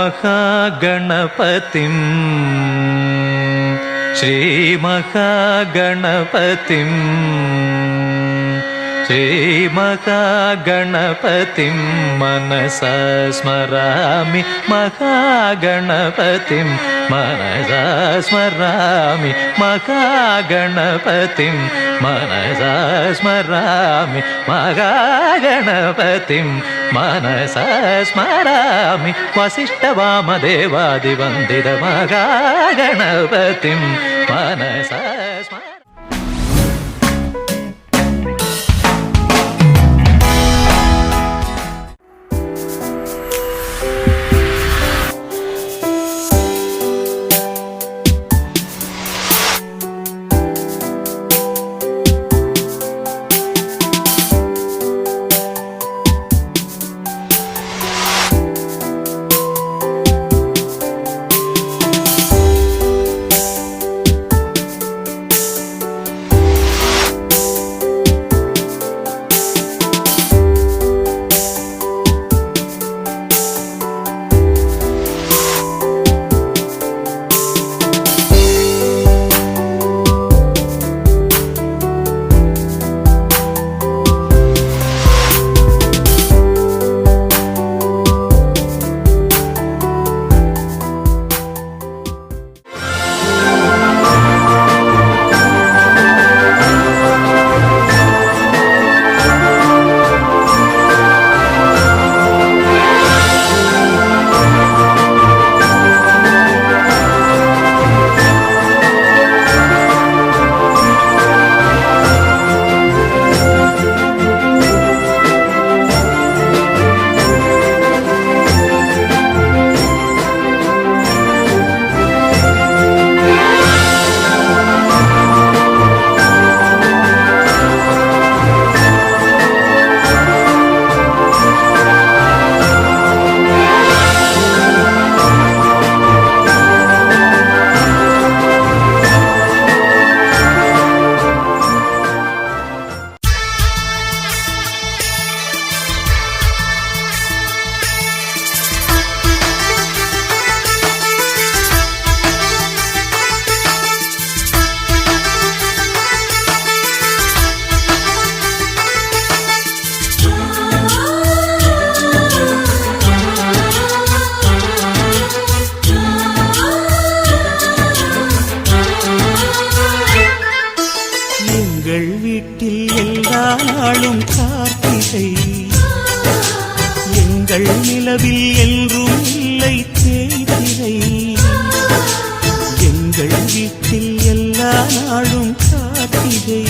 श्रीमहागणपतिं श्रीमहागणपतिं श्रीमहागणपतिं मनसा स्मरामि महागणपतिं मनसा स्मरामि महागणपतिं मनसा स्मरामि महागणपतिं मनसा स्मरामि वसिष्ठवामदेवादिवन्दित महागणपतिं मनसा स्मरामि. நிலவில் என்றும் இல்லை தேய்திரை. எங்கள் வீட்டில் எல்லா நாளும் காத்திரை.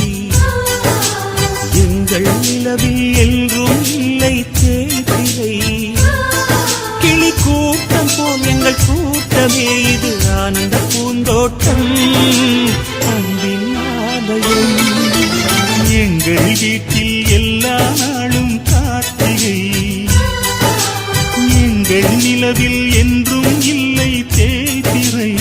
எங்கள் நிலவில் என்றும் இல்லை தேய்திரை. கிளி கூட்டம் போல் எங்கள் கூட்டமே இது ஆனந்த பூந்தோட்டம் அன்பின் ஆலயம். எங்கள் வீட்டில் எல்லா நாளும் கார்த்திகை. எங்கள் நிலவில் என்றும் இல்லை தேய்திரை.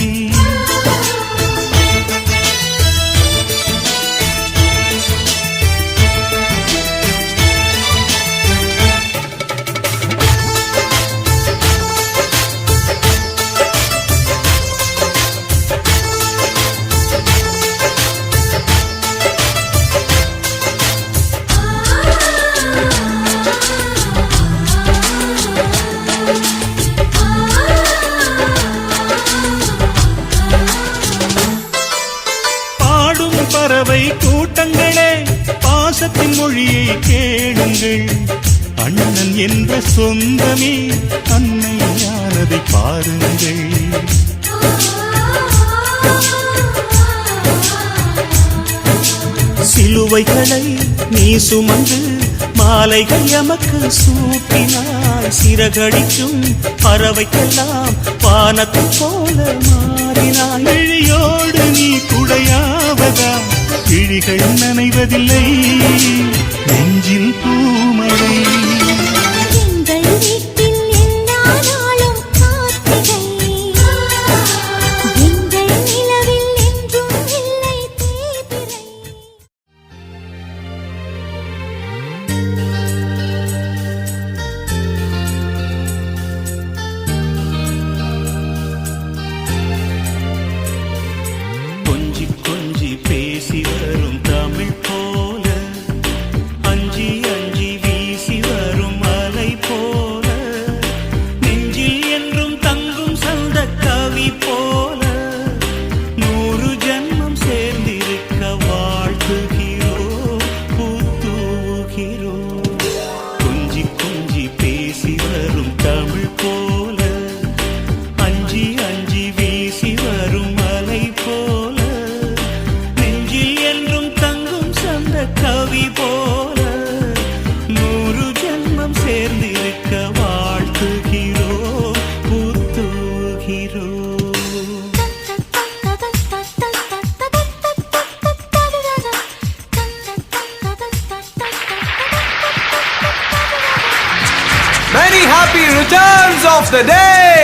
பறவை கூட்டங்களே பாசத்தின் மொழியை கேளுங்கள். அண்ணன் என்ற சொந்தமே அன்னையானதை பாருங்கள். சிலுவைகளை நீ சுமந்து மாலைகள் எமக்கு சூட்டினாய். சிறகடிக்கும் பறவைக்கெல்லாம் வானத்தை போல மாறினாய். விழியோடு நீ குடையாவதா விழிகள் நனைவதில்லை நெஞ்சில் பூமழை. returns of the day.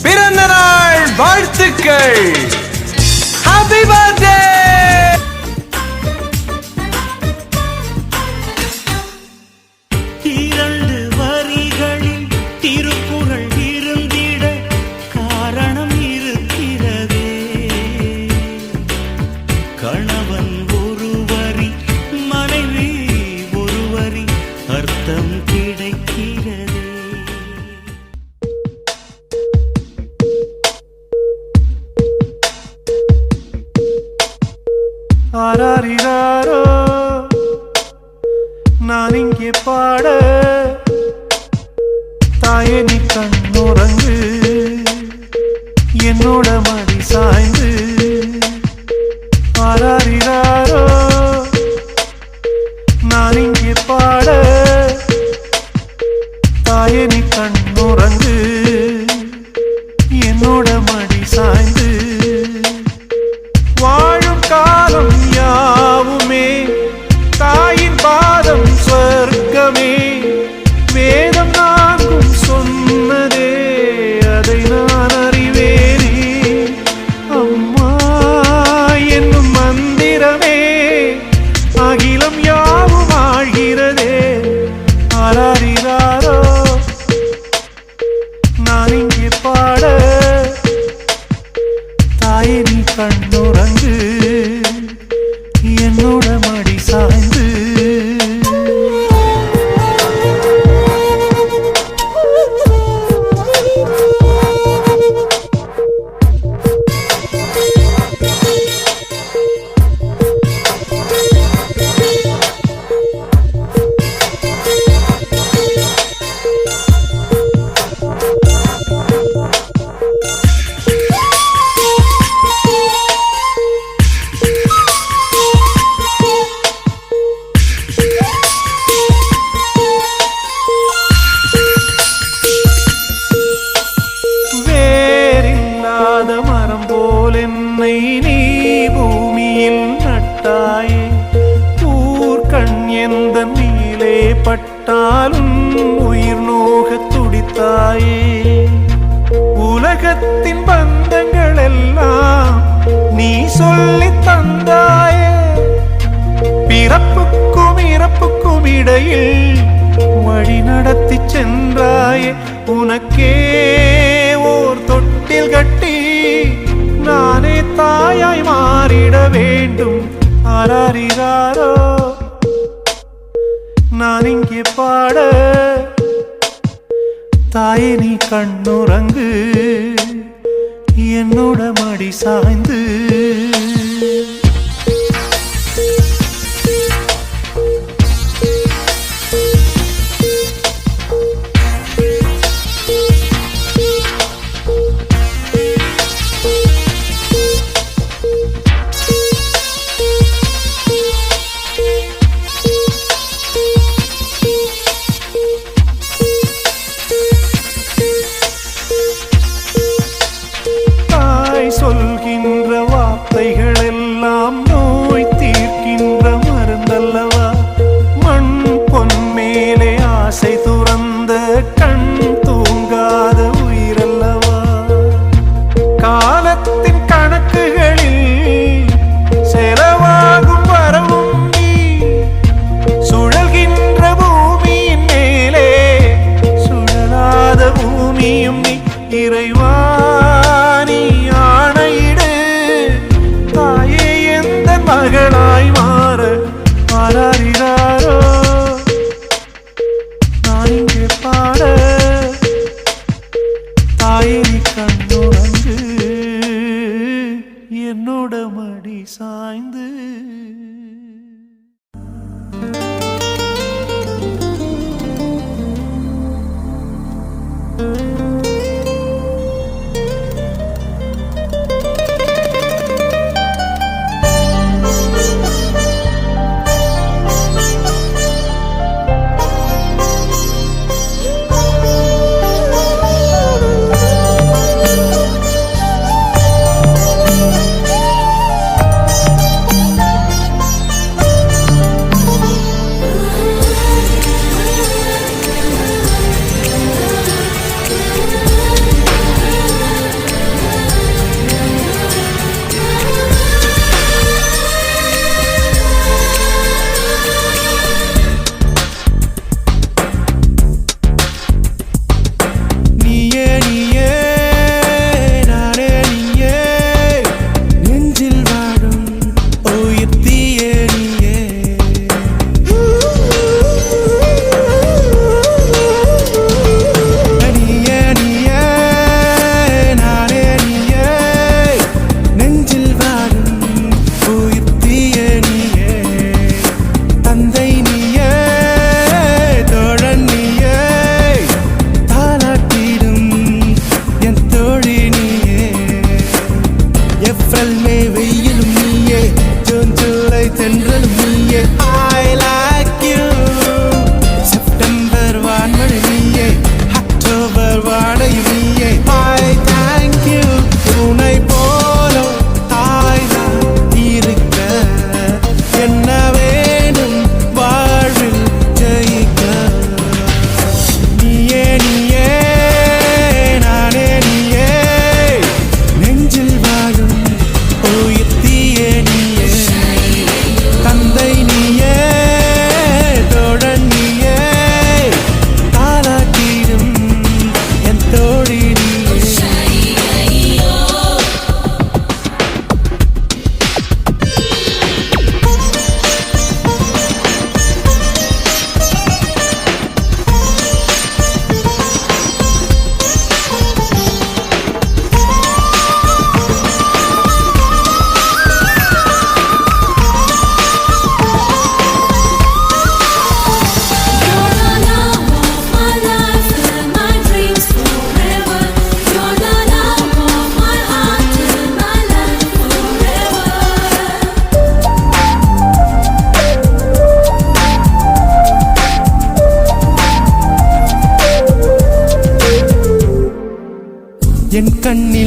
பிறந்த நாள் வாழ்த்துக்கள். Happy birthday. இரண்டு வரிகளில் திருக்குறள் இருந்திட காரணம் இருக்கிறதே. கணவன் ஒரு வரி, மனைவி ஒரு வரி, அர்த்தம் கிடைக்கிறதே. ஆராரிராரோ நான் இங்கே பாட, தாயே நீ கண்ணுறங்கு, என்னோட மடி சாய்ந்து. ஆராரிராரோ நான் இங்கே பாட, தாயே நீ கண்ணுறங்கு, என்னோட மடி சாய்ந்து. வாழும் காலம் யாவுமே தாயின் பாதம் சொர்க்கமே. வேதம் நான்கும் சொன்னதே, அதை நான் அறிவேனே. அம்மா என்னும் மந்திரமே அகிலம் யாவும் ஆழ்கிறதே. ஆராரிராரோ நான் இங்கே பாட, தாயே நீ கண்ணுறங்கு, என்னோட மடி சாய்ந்து. வேறில்லாத மரம் போல் என்னை நீ பூமியில் நட்டாயே. ஊர்கண் எந்த நீலே பட்டாலும் உயிர் நோக துடித்தாயே. உலகத்தின் பந்தங்கள் எல்லாம் நீ சொல்லி தந்தாயே. பிறப்புக்கும் இறப்புக்கும் இடையில் வழி நடத்தி சென்றாயே. உனக்கே ஓர் தொட்டில் கட்டி நானே தாயாய் மாறிட வேண்டும். ஆராரிராரோ நான் இங்கே பாட, தாயே நீ கண்ணுறங்கு, என்னோட மடி சாய்ந்து. சொல்கின்ற வார்த்தைகள் எல்லாம் நோய் தீர்க்கின்ற மருந்தல்லவா. மண் பொன் மேலே ஆசை துறந்த கண் தூங்காத உயிரல்லவா. காலத்தின் கணக்குகளில் செலவாகும் வரவும் நீ. சுழல்கின்ற பூமியின் மேலே சுழலாத பூமியும் நீ. இறைவா மகளாய் மாற. ஆராரிராரோ நான் இங்கே பாட, தாயே நீ கண்ணுறங்கு,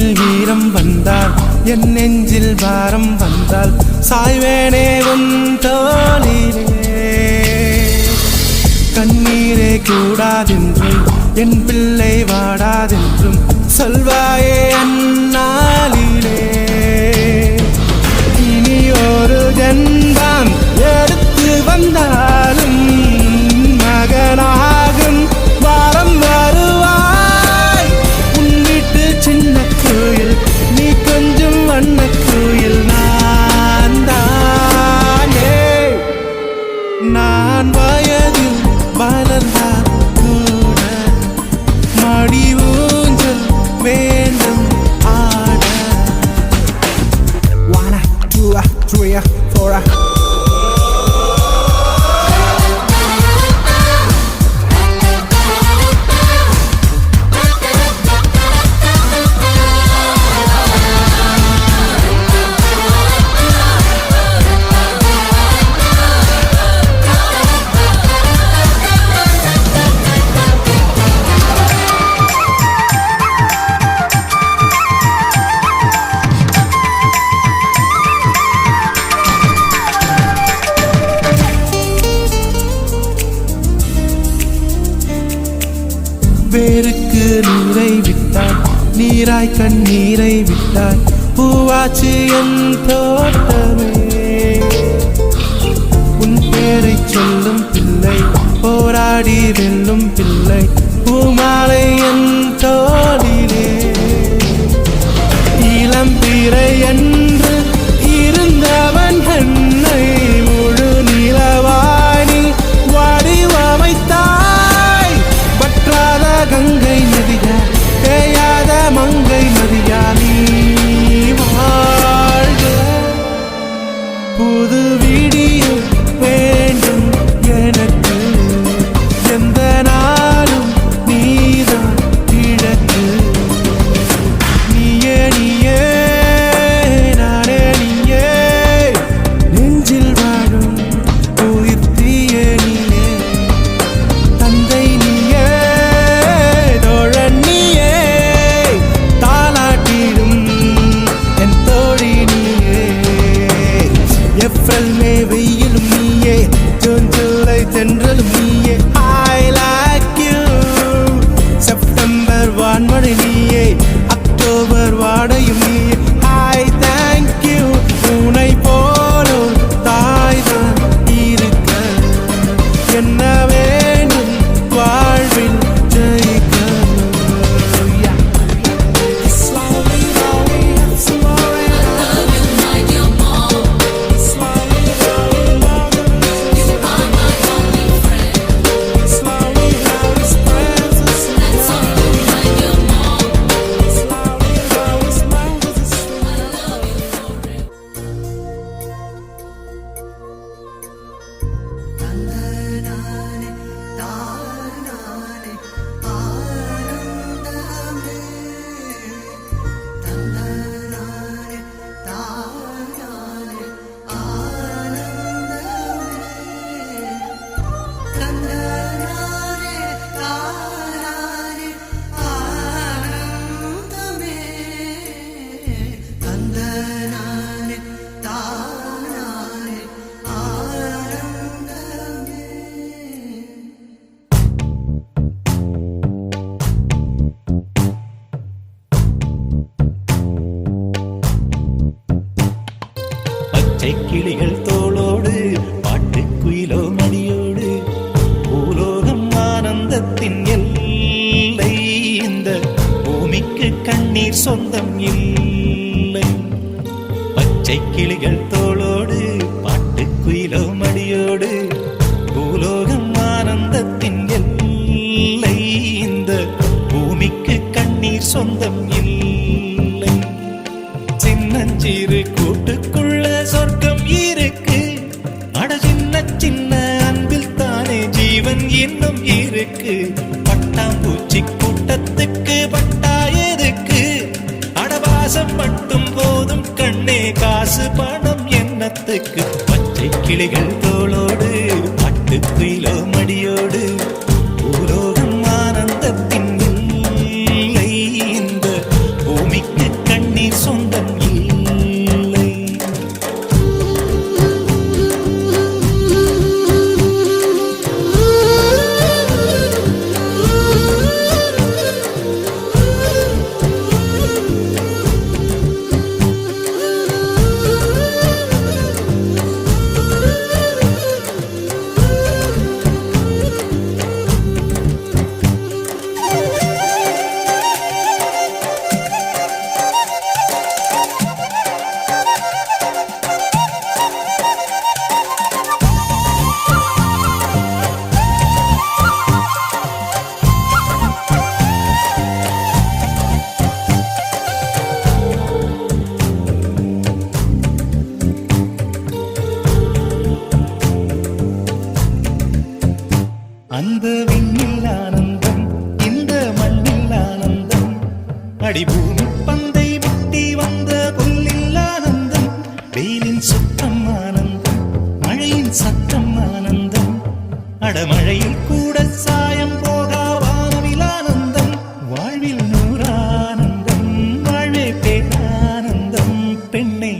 என்னில் வீரம் வந்தால் என் நெஞ்சில் பாரம் வந்தால் சாய்வேனே உன் தோளிலே. கண்ணீரே கூடாதென்றும் என் பிள்ளை வாடாதென்றும் சொல்வாயே அந்நாளிலே. இனி ஒரு ஜென்மம் எடுத்து வந்தாலும் மகனாகும் வாரம் வருவாய். உன் வீட்டு சின்ன கோயில் நீ கொஞ்சம் வண்ண கோயில் நான் தானே. நான் வயதில் வளர்ந்தால் கூட மடி ஊஞ்சல் வேண்டும் ஆட. 1 2 3 4 வேருக்கு நீரை விட்டாய் நீராய் கண்ணீரை விட்டாய் பூவாச்சு என் தோட்டமே. உன் பேரை சொல்லும் பிள்ளை போராடி வெல்லும் பிள்ளை பூமாலை என் தோளிலே. இளம் பிறை என்று இருந்தவன் என்னை முழு நிலவானில் வடிவமைத்தாய். வற்றாத கங்கை நதியா தேயாத மங்கை நதியா நீ வாழ்க. புது விடியும் வேண்டும் எனக்கு எந்த நாளும் நீதான் கிழக்கு. நீயே நீயே நானே நீயே நெஞ்சில் வாழும் உயிர் தீயே நீயே. தந்தை நீயே தோழன் நீயே தாலாட்டிடும் என் தோழி நீயே. ஏப்ரல் மே வெயிலும் நீயே ஜூன் ஜூலை தென்றலும் நீயே. I like you. செப்டம்பர் வான்மழை நீயே அக்டோபர் வாடையும் நீயே. I thank you. உனை போலும் தாய்தான் இருக்க என்ன வேண்டும் வாழ்வில் ஜெயிக்க. Yeah. Slowly, slowly, slowly. Slowly, slowly, slowly, slowly spreads the smile. Slowly, slowly spreads the smile. பச்சை கிளிகள் தோளோடு பாட்டுக்குயிலோ மடியோடு பூலோகம் ஆனந்தத்தின் எல்லை. இந்த பூமிக்கு கண்ணீர் சொந்தம் இல்லை. பச்சை கிளிகள் தோளோடு பாட்டுக்குயிலோ மடியோடு பூலோகம் ஆனந்தத்தின் எல்லை. இந்த பூமிக்கு கண்ணீர் சொந்தம் இல்லை. சின்னஞ்சிறு கூட்டுக்குள்ள சொர்க்கம் இருக்கு. அட சின்ன சின்ன அன்பில் தானே ஜீவன் இன்னும் இருக்கு. பட்டாம்பூச்சி கூட்டத்துக்கு பட்டா எதுக்கு? அடவாசம் மட்டும் போதும் கண்ணே காசு பணம் என்னத்துக்கு? பச்சை கிளிகள் தோளோடு பாட்டுக்குயிலோ மடியோடு பூலோகம் ஆனந்தத்தின் இல்லை. இந்த பூமிக்கு அந்த விண்ணில் ஆனந்தம், இந்த மண்ணில் ஆனந்தம், அடிபூமி பந்தை முட்டி வந்த புல்லில் ஆனந்தம், வெயிலின் சுத்தம் ஆனந்தம், மழையின் சத்தம் ஆனந்தம், அடமழையில் கூட சாயம் போகா வானவில் ஆனந்தம், வாழ்வில் நூறானந்தம், வாழ்வே பேரானந்தம், பெண்ணை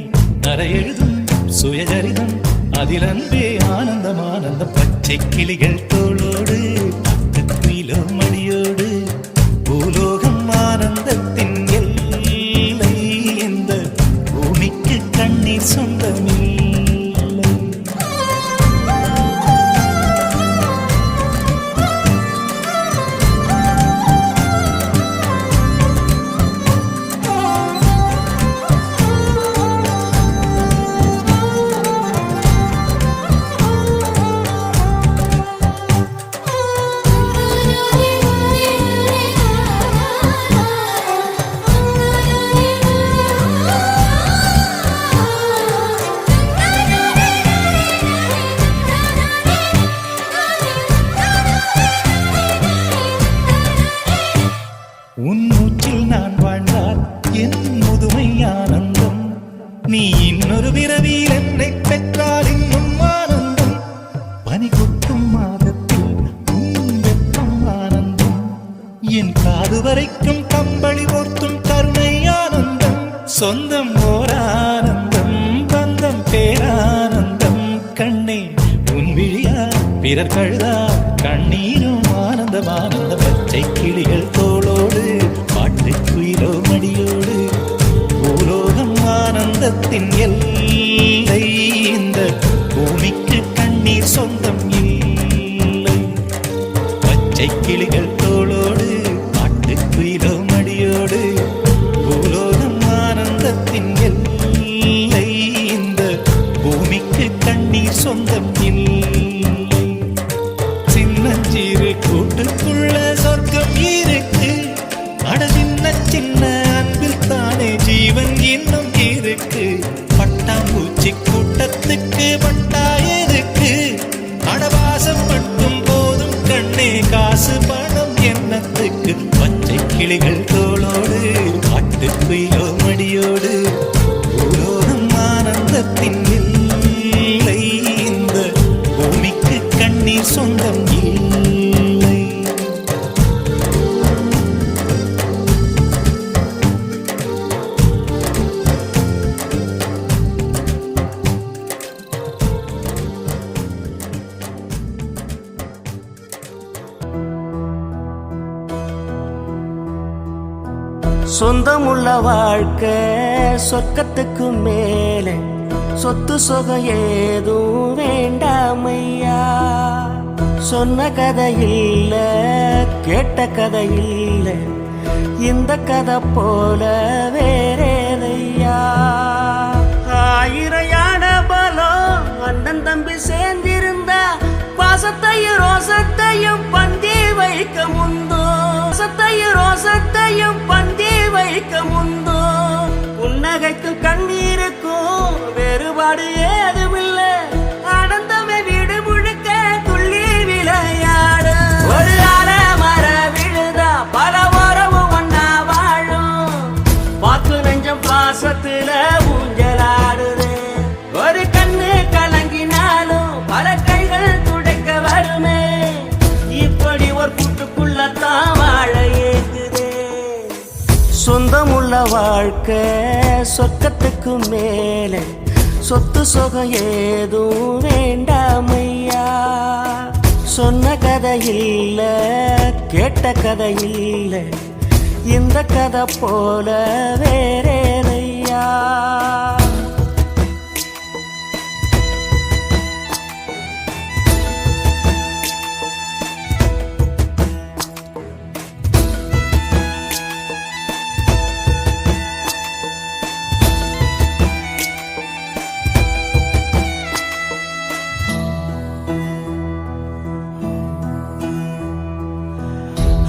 அறை எழுதும் சுயசரிதம், அதில் அன்பே ஆனந்தம் ஆனந்தம். பச்சை கிளிகள் தோளோடு குயிலோ மணியோடு பூலோகம் ஆனந்தத்தின் எல்லை, இந்த பூமிக்கு கண்ணீர் சொந்தமில்லை. உன் மூச்சில் நான் வாழ்ந்தால் என் முதுமை ஆனந்தம், நீ இன்னொரு பிறவியில் என்னை பெற்றால் இன்னும் ஆனந்தம், பனி கொட்டும் மாதத்தில் உன் வெப்பம் ஆனந்தம், என் காது வரைக்கும் கம்பளி போர்த்தும் கருணை ஆனந்தம், சொந்தம் ஓர் ஆனந்தம், பந்தம் பேரானந்தம், கண்ணே உன் விழியா பிறர் கழுதா கண்ணீரும் ஆனந்தம் ஆனந்தம். பச்சை கிளிகள் தோளோடு பாட்டுக்குயிலோ மடியோடு பூலோகம் ஆனந்தத்தின் எல்லை, இந்த பூமிக்கு கண்ணீர் சொந்தம் இல்லை. பச்சை கிளிகள் தோளோடு பாட்டுக்குயிலோ மடியோடு பூலோகம் ஆனந்தத்தின் எல்லை, இந்த பூமிக்கு கண்ணீர் சொந்தம் இல்லை. சின்னஞ்சிறு கூட்டுக்குள்ள சொர்க்கம் இருக்கு, அட சின்ன சின்ன அன்பில் தானே ஜீவன் இன்னும் இருக்கு, பட்டாம்பூச்சி கூட்டத்துக்கு பட்டா எதுக்கு, அடவாசம் மட்டும் போதும் கண்ணே காசு பணம் என்னத்துக்கு. பச்சை கிளிகள் தோளோடு பாட்டுக்குயிலோ மடியோடு பூலோகம் ஆனந்தத்தின் இல்லை, இந்த பூமிக்கு கண்ணீர் சொந்தம் இல்லை. சொந்தமுள்ள வாழ்க்கை சொர்க்கத்துக்கு மேலே, சொத்து சொகம் ஏதும் வேண்டாமையா, சொன்ன கதை இல்ல கேட்ட கதை இல்ல, இந்த கதை போல வேறேதையா. ஆயிரையான பலம் அண்ணன் தம்பி சேர்ந்திருந்தா, பாசத்தையும் ரோசத்தையும் பந்தி வைக்க முந்தோ, பாசத்தையும் ரோசத்தையும் பந்தி வைக்க முந்தோ, புன்னகைக்கும் கண்ணீருக்கும் வேறுபாடு ஏதுமில்லை, ஆனந்தமே வீடு முழுக்க துள்ளி விளையாடு. ஒரு அல மர விழுதா பல உறவும் ஒன்னா வாழும், பாக்கு நெஞ்சம் பாசத்துல ஊஞ்சலாடுது, ஒரு கண்ணு கலங்கினாலும் பல கைகள் துடைக்க வருமே, இப்படி ஒரு கூட்டுக்குள்ளத்தான் வாழ ஏங்குதே. சொந்தமுள்ள வாழ்க்கை சொர்க்கத்துக்கு மேலே, சொத்து சொகம் ஏதும் வேண்டாமையா, சொன்ன கதை இல்ல கேட்ட கதை இல்ல, இந்த கதை போல வேறேதையா.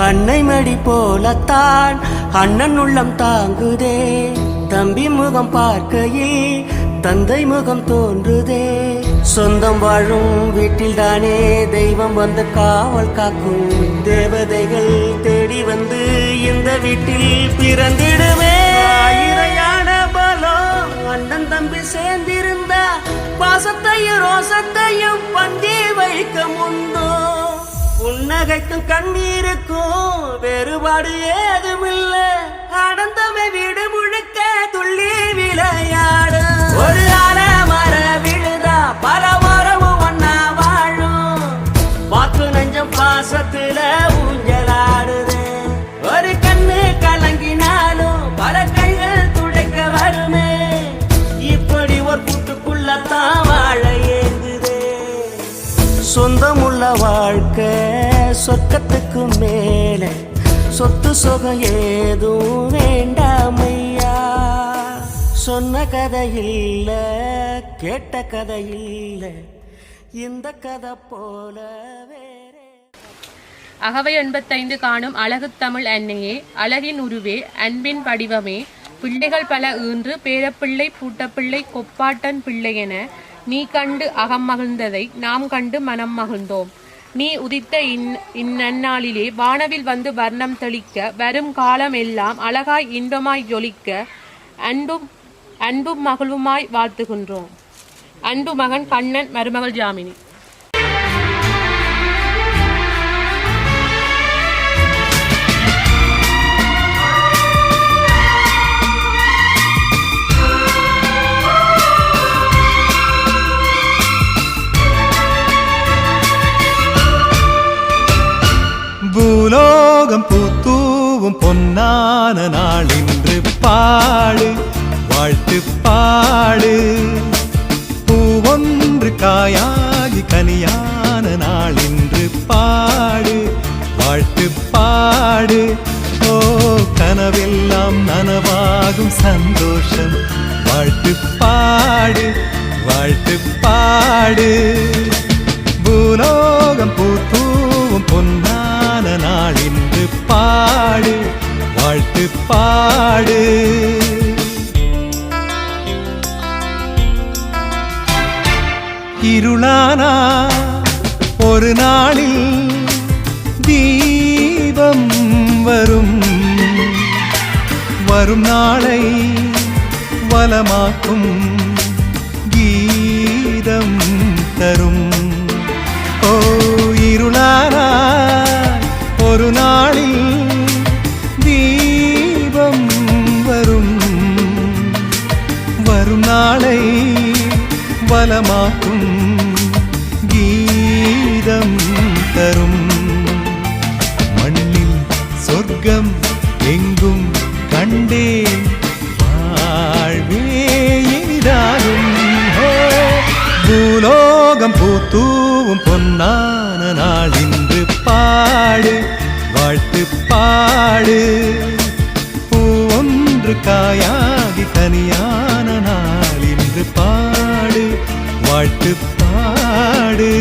அன்னை மடி போலத்தான் அண்ணன் உள்ளம் தாங்குதே, தம்பி முகம் பார்க்கையில் தந்தை முகம் தோன்றுதே. சொந்தம் வாழும் வீட்டில் தானே தெய்வம் வந்து காவல் காக்கும். தேவதைகள் தேடி வந்து இந்த வீட்டில் பிறந்திடுமே. இறையான பலம் அண்ணன் தம்பி சேர்ந்திருந்தா பாசத்தையும் ரோசத்தையும் பந்தி வைக்க முன்னோ. புன்னகைக்கும் கண்ணீருக்கும் வேறுபாடு ஏதுமில்ல. அடந்தமை வீடு முழுக்க துள்ளி விளையாடு. ஒரு மர விழுதா பல மரமும் ஒன்னா வாழும். வாக்கு நஞ்சம் பாசத்துல ஊஞ்சலாடுது. ஒரு கண்ணு கலங்கினாலும் பல கைகள் துடைக்க வருமே. இப்படி ஒரு கூட்டுக்குள்ளத்தான் வாழ ஏங்குதே. சொந்தமுள்ள வாழ்க்கை சொர்க்கத்துக்கு மேல. சொத்து சுகம் ஏதும் வேண்டாமையா. சொன்ன கதை இல்ல கேட்ட கதை இல்ல இந்த கதை போல வேற. அகவை 85 காணும் அழகு தமிழ் அன்னையே, அழகின் உருவே, அன்பின் படிவமே, பிள்ளைகள் பல ஈன்று பேரப்பிள்ளை பூட்டப்பிள்ளை கொப்பாட்டன் பிள்ளை என நீ கண்டு அகம் மகிழ்ந்ததை நாம் கண்டு மனம் மகிழ்ந்தோம். நீ உதித்த இந்நன்னாளிலே வானவில் வந்து வர்ணம் தெளிக்க வரும் காலம் எல்லாம் அழகாய் இன்பமாய் ஜொலிக்க அன்பும் மகிழ்வுமாய் வாழ்த்துகின்றோம். அன்பு மகன் கண்ணன், மருமகள் ஜாமினி. பூலோகம் பூத்தூவும் பொன்னான நாள் இன்று பாடு வாழ்த்து பாடு. பூவொன்று காயாகி கனியான நாள் இன்று பாடு வாழ்த்து பாடு. ஓ கனவெல்லாம் நனவாகும் சந்தோஷம் வாழ்த்து பாடு வாழ்த்து பாடு. பூலோகம் பூத்தூவும் பொன்னான நாள் இன்று பாடு வாழ்த்து பாடு. இருளானா ஒரு நாளில் தீபம் வரும். வரும் நாளை வலமாக்கும் கீதம் தரும். ஓ இருளானா ஒரு நாளில் தீபம் வரும். வரும் நாளை வலமாக்கும் கீதம் தரும். மண்ணில் சொர்க்கம் எங்கும் கண்டேன் வாழ்வே இனிதாகும். பூலோகம் பூத்தூவும் பொன்னான நாள் இன்று பாடு வாழ்த்து பாடு. பூவொன்று காயாகி கனியான நாள் இன்று பாடு வாழ்த்து பாடு.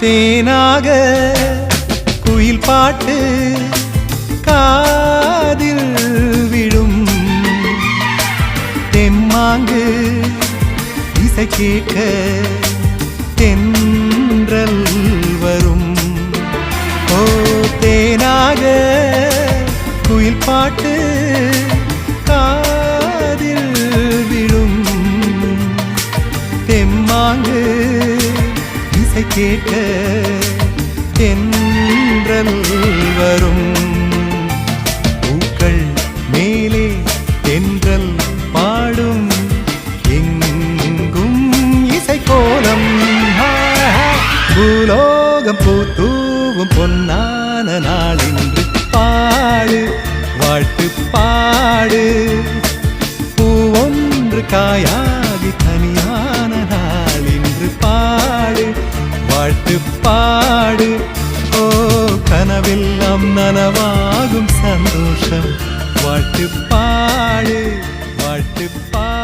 தேனாக குயில் பாட்டு காதில் விடும். தெம்மாங்கு இசை கேட்க தென்றல் வரும். ஓ தேனாக குயில் பாட்டு காதில் விடும். தெம்மாங்கு இசை கேட்க தென்றல் வரும். பூக்கள் மேலே தென்றல் பாடும். எங்கும் இசை கோலம். பூலோகம் பூத்தூவும் பொன்னான நாள் இன்று பாடு வாழ்த்து பாடு. பூவொன்று காயாகி கனியான நாள் இன்று பாடு நனவாகும் சந்தோஷம் வாழ்த்து பாடு வாழ்த்து பாடு